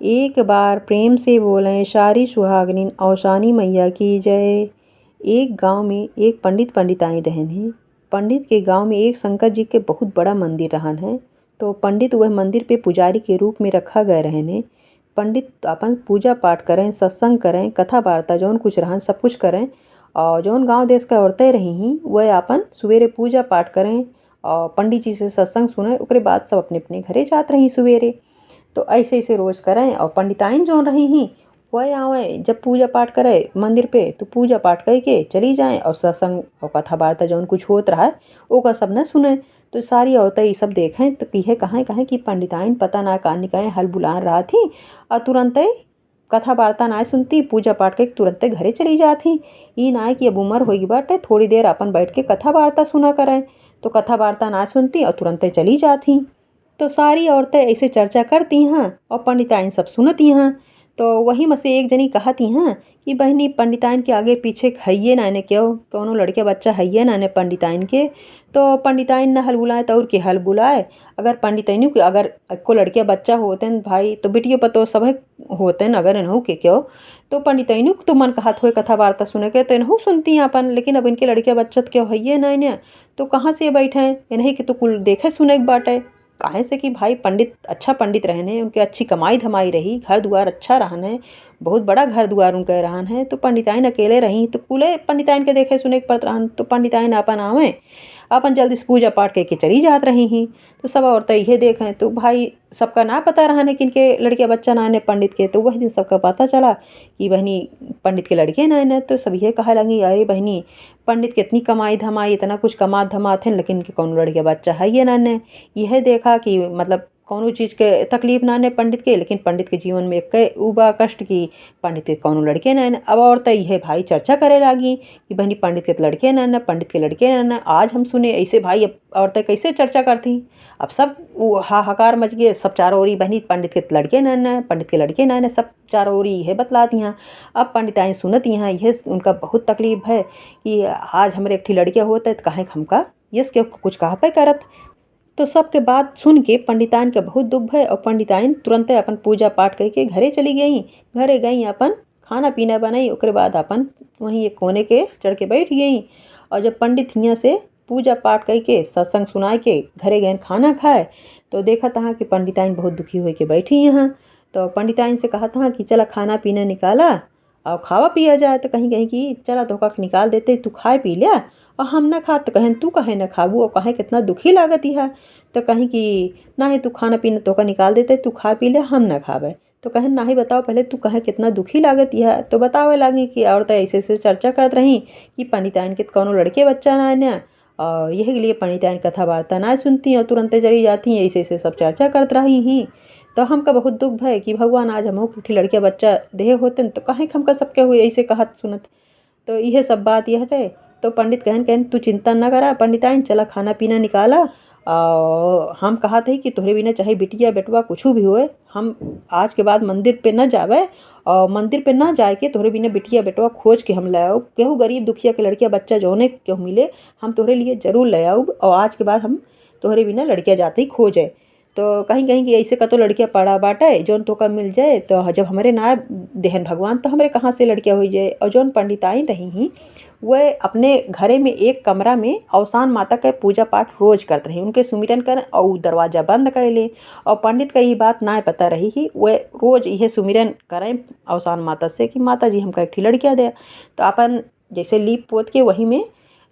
एक बार प्रेम से बोलें सारी सुहागनिन औसानी मैया की जय। एक गांव में एक पंडित पंडिताई रहन है। पंडित के गांव में एक शंकर जी के बहुत बड़ा मंदिर रहन है। तो पंडित वह मंदिर पे पुजारी के रूप में रखा गए रहन है। पंडित अपन पूजा पाठ करें, सत्संग करें, कथा वार्ता जौन कुछ रहन सब कुछ करें। और जौन गांव देश का औरतें रही ही वह अपन सवेरे पूजा पाठ करें और पंडित जी से सत्संग सुने। उसके बाद सब अपने अपने घरे जात रही सवेरे। तो ऐसे ऐसे रोज करें और पंडिताइन जौन रही ही वह आवे जब पूजा पाठ करे मंदिर पे तो पूजा पाठ करके चली जाएं और सत्संग और कथा वार्ता जौन कुछ होत रहा है ओका सब न सुने। तो सारी औरतें ये सब देखें तो कहे कहाँ कहें कि पंडिताइन पता ना कहानी कहें हल बुला रहा थी और तुरंत कथा वार्ता ना सुनती, पूजा पाठ के तुरंत घरे चली जाती। ये ना कि अब उम्र होगी बाटे थोड़ी देर अपन बैठ के कथा वार्ता सुना करें। तो कथा वार्ता ना सुनती और तुरंत चली जाती। तो सारी औरतें ऐसे चर्चा करती हैं और पंडिताइन सब सुनती हैं। तो वही में से एक जनी कहती हैं कि बहनी पंडिताइन के आगे पीछे हइये नाने क्यों कौनो लड़के बच्चा हइये नाने पंडिताइन के। तो पंडिताइन न हल बुलाए तो और के हल बुलाए। अगर पंडिताइन के अगर को लड़के बच्चा होते हैं भाई तो बेटियों पतो सब होते हैं अगर इन्हों के क्यों। तो पंडिताइन तो मन कहत हो कथा वार्ता सुने के तो इन्हों सुनती हैं अपन, लेकिन अब इनके लड़के बच्चत क्यों हइये ना तो कहाँ से बैठे इन्हें के तो कुल देखे सुने के बाटे। काहे से कि भाई पंडित अच्छा पंडित रहने उनके अच्छी कमाई धमाई रही, घर द्वार अच्छा रहने, बहुत बड़ा घर द्वार उनके रहन है। तो पंडिताइन अकेले रही तो कुले पंडिताइन के देखे सुने के पड़त रहन। तो पंडिताइन अपन आवे अपन जल्दी से पूजा पाठ करके चली जात रही ही। तो सब औरतें यह देखें तो भाई सबका ना पता रहा है कि इनके लड़के बच्चा ना ने पंडित के। तो वही दिन सबका पता चला कि बहनी पंडित के लड़के ना ने। तो सब ये कहा लगी अरे बहनी पंडित कितनी कमाई धमाई इतना कुछ कमा धमाते हैं लेकिन इनके कौन लड़के बच्चा है ये ना ने। यह देखा कि मतलब कौनो चीज़ के तकलीफ ना ने पंडित के, लेकिन पंडित के जीवन में एक उबा कष्ट की पंडित के कौनो लड़के ना ने। अब औरतें यह भाई चर्चा करे लगी कि बहनी पंडित के लड़के ना पंडित के लड़के ना। आज हम सुने ऐसे भाई अब औरतें कैसे चर्चा करती। अब सब हाहाकार मच गए, सब चारों ओरी बहनी पंडित के लड़के ना पंडित के लड़के ना सब चारों ओरी यह बतलाती हैं। अब पंडिताएँ सुनती हैं यह उनका बहुत तकलीफ है कि आज हमारे एक लड़के होते तो कहें हमका यस के कुछ कहा पे करत। तो सबके बात सुन के पंडिताइन के बहुत दुख भय और पंडिताइन तुरंत अपन पूजा पाठ करके घरे चली गई। घरे गई अपन खाना पीना बनाई उसके बाद अपन वहीं एक कोने के चढ़ के बैठ गई। और जब पंडित हियाँ से पूजा पाठ करके सत्संग सुनाए के घरे गए खाना खाए तो देखा था कि पंडिताइन बहुत दुखी हो के बैठी यहाँ। तो पंडिताइन से कहा था कि चला खाना पीना निकाला और खावा पिया जाए। तो कहीं कहीं कि चला धोखा निकाल देते तू खाए पी लिया और हम ना खा। तो कहें तू कहे ना खाबू और कहें कितना दुखी लागत है। तो कहीं कि ना है तू खाना पीना तो का निकाल देते तू खा पी ले हम ना खावे। तो कहें ना ही बताओ पहले तू कहे कितना दुखी लागत है। तो बतावे लगी कि औरतें ऐसे ऐसे चर्चा करत रही कि पंडिताइन के कौनो लड़के बच्चा ना है और यही के लिए पंडिताइन कथा वार्ता ना सुनती और तुरंत चली जाती ऐसे ऐसे सब चर्चा करत रही ही। तो हमका बहुत दुख भय कि भगवान आज हम किठी लड़के बच्चा देह होते तो कहें हमका सबके हुए ऐसे कहत सुनत। तो यह सब बात यह है। तो पंडित कहन कहन तू चिंता न करा पंडिताइन चला खाना पीना निकाला और हम कहा थे कि तोहरे बिना चाहे बिटिया बेटवा कुछ भी होए हम आज के बाद मंदिर पे न जावे और मंदिर पे न जाए के तोहरे बिना बिटिया बेटवा खोज के हम ले आओ। केहू गरीब दुखिया के लड़किया बच्चा जौने केहू मिले हम तोहरे लिए जरूर ले आओ और आज के बाद हम तोहरे बिना लड़किया जाते ही खोजे। तो कहीं कहीं कि ऐसे का तो लड़कियाँ पड़ा बाटे जौन तो का मिल जाए तो जब हमारे ना देहन भगवान तो हमारे कहाँ से लड़कियाँ हो जाए। और जौन पंडिताइन रही ही वह अपने घरे में एक कमरा में अवसान माता का पूजा पाठ रोज करते रहे, उनके सुमिरन करें और दरवाजा बंद कर ले। और पंडित का ये बात ना पता रही ही वह रोज यह सुमिरन करें अवसान माता से कि माता जी हमका एक लड़कियाँ दे। तो अपन जैसे लीप पोत के वहीं में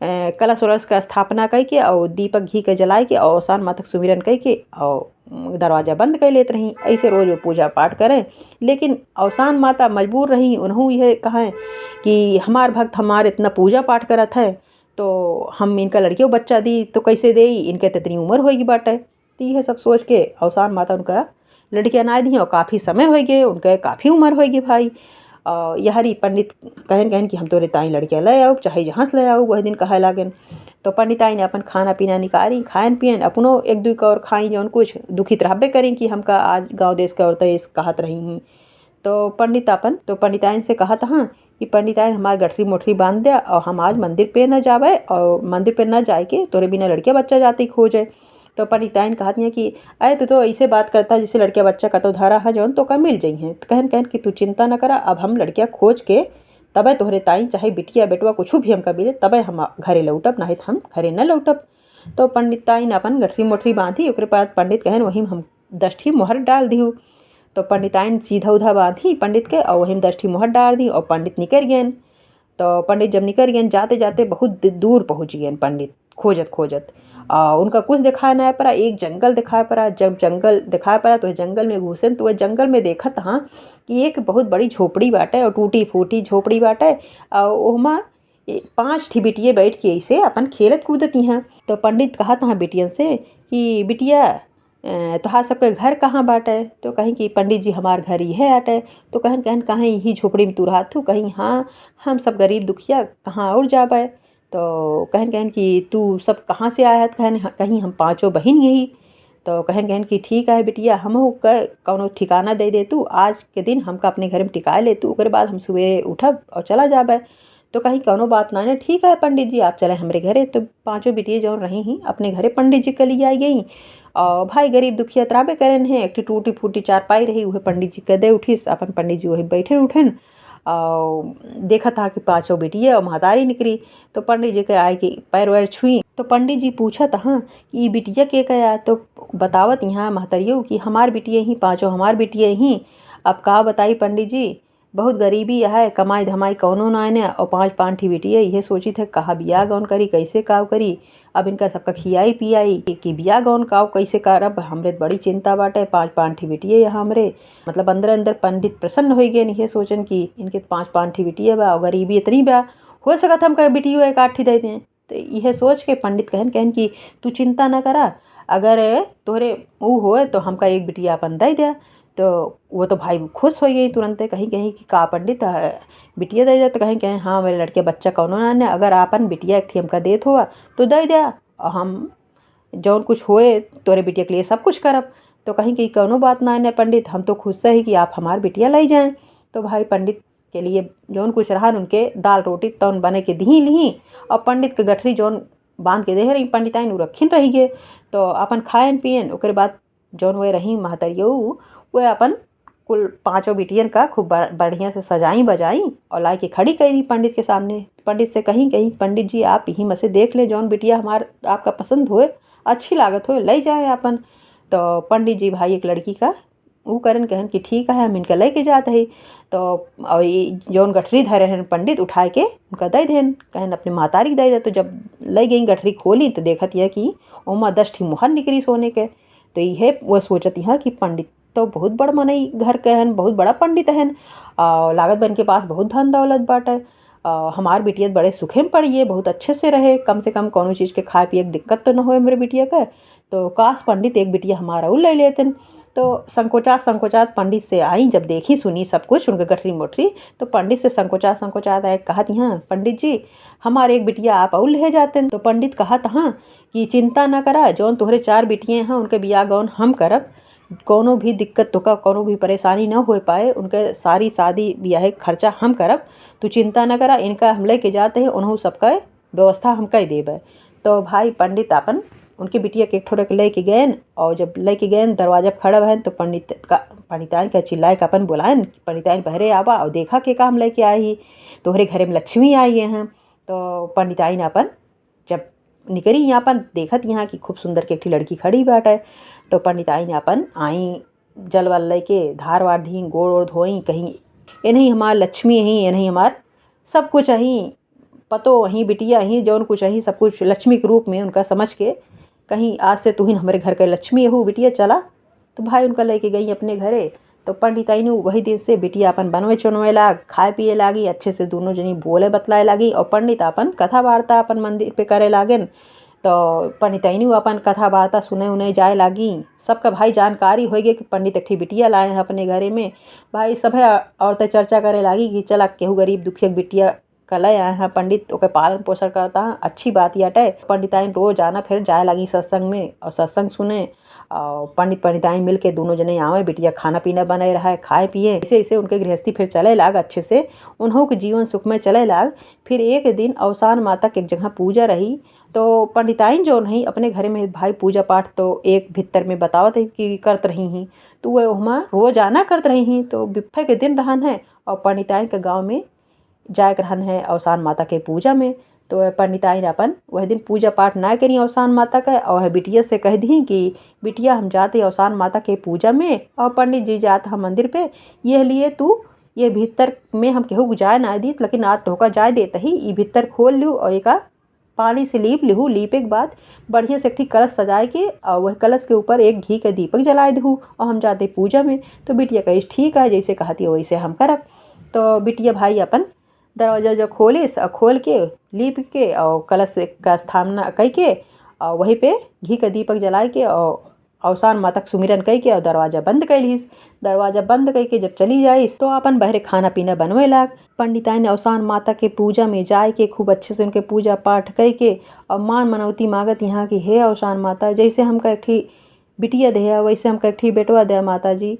कलश वलश का स्थापना करके और दीपक घी के जलाए के और अवसान माता सुमिरन करके और दरवाज़ा बंद कर लेते रहीं। ऐसे रोज़ वो पूजा पाठ करें। लेकिन अवसान माता मजबूर रहीं, उन्होंने यह कहा कि हमार भक्त हमारे इतना पूजा पाठ करत है तो हम इनका लड़कियों बच्चा दी तो कैसे दे, इनके तो इतनी उम्र होगी बाटे। तो यह सब सोच के अवसान माता उनका लड़कियाँ ना दी और काफ़ी समय हो गए उनके काफ़ी उम्र होगी भाई। यहरी पंडित कहन कहन कि हम तोरे ताई लड़कियाँ ले आओ चाहे जहाँ से ले आओ वही दिन कहे लागन। तो पंडिताई ने अपन खाना पीना निकाली खान पियन अपनों एक दुई और खाई जौन कुछ दुखित रहबे करें कि हमका आज गांव देश के औरतें इस कहत रही हैं। तो पंडिताइन से कहा था कि पंडिताइन हमार गठरी मोटरी बांध दे और हम आज मंदिर पे न जावे और मंदिर पे न जाए के तोरे बिना लड़के बच्चा जाते खोजे। तो पंडिताइन कहती हैं कि अरे तो ऐसे बात करता है जैसे लड़किया बच्चा का तो धारा है जौन तो का मिल जाइ हैं। तो कहन कहन कि तू चिंता न करा, अब हम लड़किया खोज के तबे तोहरे ताई चाहे बिटिया बेटवा कुछ भी हमका मिले तबे हम घरे लौटब, नहीं तो हम घरे न लौटब। तो पंडिताइन अपन गठरी मोटरी बांधी, ओकरे बाद पंडित कहन वहीं हम 10 ठी मोहर डाल दिहू। तो पंडिताइन सीधा उधा बांधी पंडित के और वहीं 10 ठी मोहर डाल दी और पंडित निकल गए। तो पंडित जब निकल गए जाते जाते बहुत दूर पहुँच गए पंडित खोजत खोजत। उनका कुछ दिखाई नहीं पड़ा, एक जंगल दिखाई पड़ा। जब जंगल दिखाई पड़ा तो जंगल में घुसे तो वह जंगल में देखत हाँ कि एक बहुत बड़ी झोपड़ी बाटे और टूटी फूटी झोपड़ी बाटे और ओहमा 5 ठी बिटिया बैठ के ऐसे अपन खेलत कूदती हैं। तो पंडित कहा था बिटियन से कि बिटिया तोहार सबके घर कहाँ बाटे? तो कहीं कि पंडित जी हमार घर ही है आटे। तो कहन कहन कहाँ यही झोपड़ी में तू रहत हूँ? कहीं हाँ हम सब गरीब दुखिया कहाँ और जाबे। तो कहन कहन कि तू सब कहाँ से आया? कहन कहीं हम 5 बहन यही। तो कहन कहन कि ठीक है बिटिया, हमहू कौनो ठिकाना दे दे तू, आज के दिन हमका अपने घर में टिकाए ले तू, ओकरे बाद हम सुबह उठब और चला जाबे। तो कहीं कौनो बात ना ठीक है पंडित जी आप चले हमारे घरे। तो 5 बिटिया जौन रही ही अपने घरे पंडित जी के लिए आई गई। और भाई गरीब दुखिया त्राबे करेन है, एक टूटी फूटी चारपाई रही उहे पंडित जी के दे उठिस। अपन पंडित जी वही बैठे उठन और देखा था कि 5 बिटिया और महतारी निकली। तो पंडित जी के आए कि पैर वैर छुई। तो पंडित जी पूछा था कि बिटिया के कया? तो बतावत यहाँ महतरियों कि हमार बिटिया ही 5 हमार बिटिया ही। अब का बताई पंडित जी, बहुत गरीबी है, कमाई धमाई कौनो ना ने और 5 ठी बिटिया। यह सोची थे कहाँ बिया गौन करी, कैसे काव करी, अब इनका सबका खियाई पियाई कि बिया गौन काव कैसे करब, हमरे बड़ी चिंता बाटे। 5 ठी बिटिया यहाँ हमरे मतलब अंदर अंदर पंडित प्रसन्न हो गए। ये सोचन कि इनके 5 ठी बिटिया बा और गरीबी इतनी बा, हो सकत हम बिटिया 1 ठी दे दें। तो यह सोच के पंडित कहन कहन कि तू चिंता न करा, अगर तोहरे ऊ होए तो हमका 1 बिटिया अपन दे दिया। तो वो तो भाई खुश हो गई तुरंत। कहीं कहीं कि का पंडित बिटिया दे दिया? तो कहीं कहीं हाँ मेरे लड़के बच्चा कौनो ना अगर आपन बिटिया 1 ठी हमका देत हुआ तो दे दिया और हम जौन कुछ होए तोरे बिटिया के लिए सब कुछ करब। तो कहीं कि कौनो बात ना है पंडित, हम तो खुश है कि आप हमार बिटिया ले जाएं। तो भाई पंडित के लिए जौन कुछ रहा उनके दाल रोटी तौन बने के दी ली और पंडित के गठरी जौन बांध के दे रही पंडिताइन रखिन रही गे। तो अपन खाएन पियन ओकरे बाद जौन वे रही महतरियो वे अपन कुल 5 बिटियन का खूब बढ़िया से सजाई बजाई और ला के खड़ी कर दी पंडित के सामने। पंडित से कहीं कहीं पंडित जी आप यहीं में से देख ले जौन बिटिया हमार आपका पसंद होए अच्छी लागत हो ले जाए अपन। तो पंडित जी भाई एक लड़की का वो करन कहन कि ठीक है हम इनका ले के जाते हैं। तो और जौन गठरी धरे हैं पंडित उठाए के उनका दे देन कहन अपने महतारी दे दे। तो जब ले गई गठरी खोली तो देखत यह कि ओमा 10 ठी मोहर निकली सोने के। तो यह वो सोचत है कि पंडित तो बहुत बड़ मनई घर के हन, बहुत बड़ा पंडित हन और लागत बन के पास बहुत धन दौलत बाटे। हमार बिटिया बड़े सुखे में पड़ी है, बहुत अच्छे से रहे, कम से कम कोनो चीज़ के खाए पिए दिक्कत तो न हो मेरे बिटिया का। तो काश पंडित 1 बिटिया हमारा वो ले लेते। तो संकोचात संकोचात पंडित से आई, जब देखी सुनी सब कुछ उनके गठरी मोटरी तो पंडित से संकोचात संकोचात आए कहत हाँ पंडित जी हमारे 1 बिटिया आप और ले जाते। तो पंडित कहत हाँ कि चिंता ना करा, जौन तोहरे 4 बिटियाँ हैं उनके बियाह गौन हम करब, कोनो भी दिक्कत तो का कोनो भी परेशानी न हो पाए, उनके सारी शादी ब्याह खर्चा हम करब, तू चिंता न करा, इनका हम लेके जाते हैं उन्हों सबका व्यवस्था हम कर देबे। तो भाई पंडित अपन उनके बिटिया के ठोरे के लेके गए और जब लेके गए दरवाजा पर खड़ा बहन तो पंडिताइन का चिल्लाए का अपन बुलाएन पंडिताइन बहरे आबा और देखा के काम लेके आई ही तोहरे घरे में लक्ष्मी आई हैं। तो पंडिताइन अपन जब निकली यहाँ पर देखत यहाँ कि खूब सुंदर के एक लड़की खड़ी बाटे। तो पंडिताइन अपन आई जल वल लेके धार वार धी गोड़ ओड़ धोई, कहीं ये नहीं हमार लक्ष्मी ही, ये नहीं हमार सब कुछ अहीं पतो अहीं बिटिया अहीं जौन कुछ अहीं सब कुछ लक्ष्मी के रूप में उनका समझ के कहीं आज से तू ही हमारे घर का लक्ष्मी हो बिटिया चला। तो भाई उनका लेके गई अपने घरे। तो पंडिताइन वही दिन से बिटिया अपन बनवे चुनवे लाग, खाए पिए लागी, अच्छे से दोनों जनी बोले बतलाए लागी और पंडित अपन कथा वार्ता अपन मंदिर पे करे लागेन। तो पंडिताइन अपन कथा वार्ता सुने उन्हें जाए लागी। सबका भाई जानकारी हो गई कि पंडित एक बिटिया लाए हैं अपने घरे में। भाई सब औरतें चर्चा करे लागी कि चला केहू गरीब दुखिया बिटिया कलय आए हैं पंडित ओके पालन पोषण करता है। अच्छी बात याटे पंडिताइन रोज आना फिर जाए लगी सत्संग में और सत्संग सुने और पंडित पंडिताइन मिल के दोनों जने आवे बिटिया खाना पीना बनाए रहा है खाए पिए ऐसे ऐसे उनके गृहस्थी फिर चले लाग अच्छे से उन्हों के जीवन सुख में चले लाग। फिर एक दिन अवसान माता के एक जगह पूजा रही तो पंडिताइन जो नहीं अपने घर में भाई पूजा पाठ तो एक भीतर में बतावत है कि करत रही ही तो वह वहाँ रोज आना करत रही ही। तो बिफ्फे के दिन रहन है और पंडिताइन के गाँव में जाए रहन है अवसान माता के पूजा में। तो पंडिताइन अपन वह दिन पूजा पाठ ना करी अवसान माता का और बिटिया से कह दी कि बिटिया हम जाते अवसान माता के पूजा में और पंडित जी जाते हम मंदिर पे ये लिए तू ये भीतर में हम केहू जाए ना दी लेकिन आज तो जाए देता ही ये भीतर खोल लूँ और एक पानी से लीप लिहूँ लीपे के बाद बढ़िया से ठीक कलश सजाए के और वह कलश के ऊपर एक घी का दीपक जलाए दूँ और हम जाते पूजा में। तो बिटिया कही ठीक है जैसे कहती है वैसे हम करब। तो बिटिया भाई अपन दरवाजा जो खोलिस और खोल के लीप के और कलश का स्थापना कई के और वहीं पे घी का दीपक जलाए के और अवसान माता सुमिरन कई के और दरवाजा बंद कैलिस। दरवाजा बंद कई के जब चली जाइस तो अपन बहरे खाना पीना बनवे लाग। पंडिताइन अवसान माता के पूजा में जाए के खूब अच्छे से उनके पूजा पाठ कई के और मान मनौती मांगत यहाँ की हे अवसान माता जैसे हमका एक ठी बिटिया दे वैसे हमका एक ठी बेटवा दे माता जी।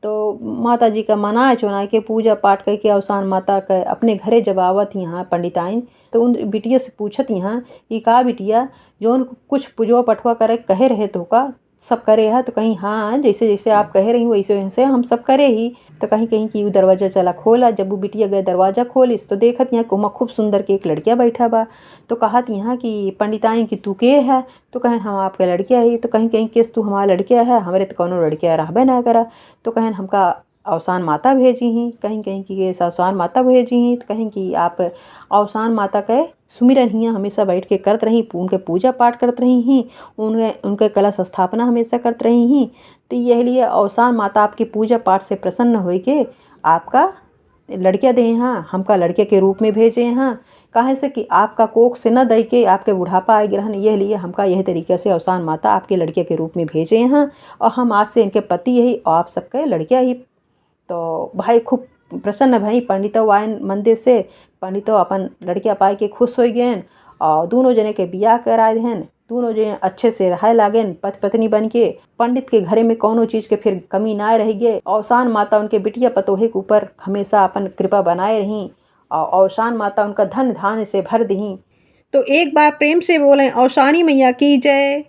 तो माता जी का मनाए चुनाए के पूजा पाठ करके अवसान माता का अपने घरे जब आवत यहाँ पंडिताइन तो उन बिटिया से पूछत यहाँ कि का बिटिया जो कुछ पूजवा पठवा करे कहे रहे तो का सब करे है। तो कहीं हाँ जैसे जैसे आप कहे रही वैसे वैसे हम सब करे ही। तो कहीं कहीं कि दरवाजा चला खोला जब वो बिटिया गए दरवाजा खोलिस तो देखत यहाँ कुमा खूब सुंदर के एक लड़किया बैठा बा। तो कहत यहाँ कि पंडिताइन कि तू के है। तो कहें हम आपके लड़किया ही। तो कहीं कहीं केस तू हमारा लड़किया है हमारे तो कौनो लड़किया रहबे ना करा। तो कहें हमका अवसान माता भेजी ही कहीं कहीं की अवसान माता भेजी ही। तो कहीं कि आप अवसान माता के सुमिरन ही हमेशा बैठ के करत रही उनके पूजा पाठ करत रही ही उनके कलश स्थापना हमेशा करत रही ही। तो यह लिए अवसान माता आपकी पूजा पाठ से प्रसन्न हो के आपका लड़किया दे यहाँ हमका लड़के के रूप में भेजे यहाँ काहे से कि आपका कोख से न दे के आपके बुढ़ापा आए ग्रहण यह लिए हमका यह तरीके से अवसान माता आपके लड़के के रूप में भेजे यहाँ और हम आज से इनके पति यही और आप सबके लड़किया ही। तो भाई खूब प्रसन्न भाई पंडितो आयन मंदिर से पंडितो अपन लड़किया पाए के खुश हो गए और दोनों जने के बियाह कराए हैं। दोनों जने अच्छे से रह लागेन पति पत्नी बन के पंडित के घरे में कोनो चीज के फिर कमी ना रह गए। अवसान माता उनके बिटिया पतोहे के ऊपर हमेशा अपन कृपा बनाए रही और अवसान माता उनका धन धान से भर दी। तो एक बार प्रेम से बोलें अवसानी मैया की जय।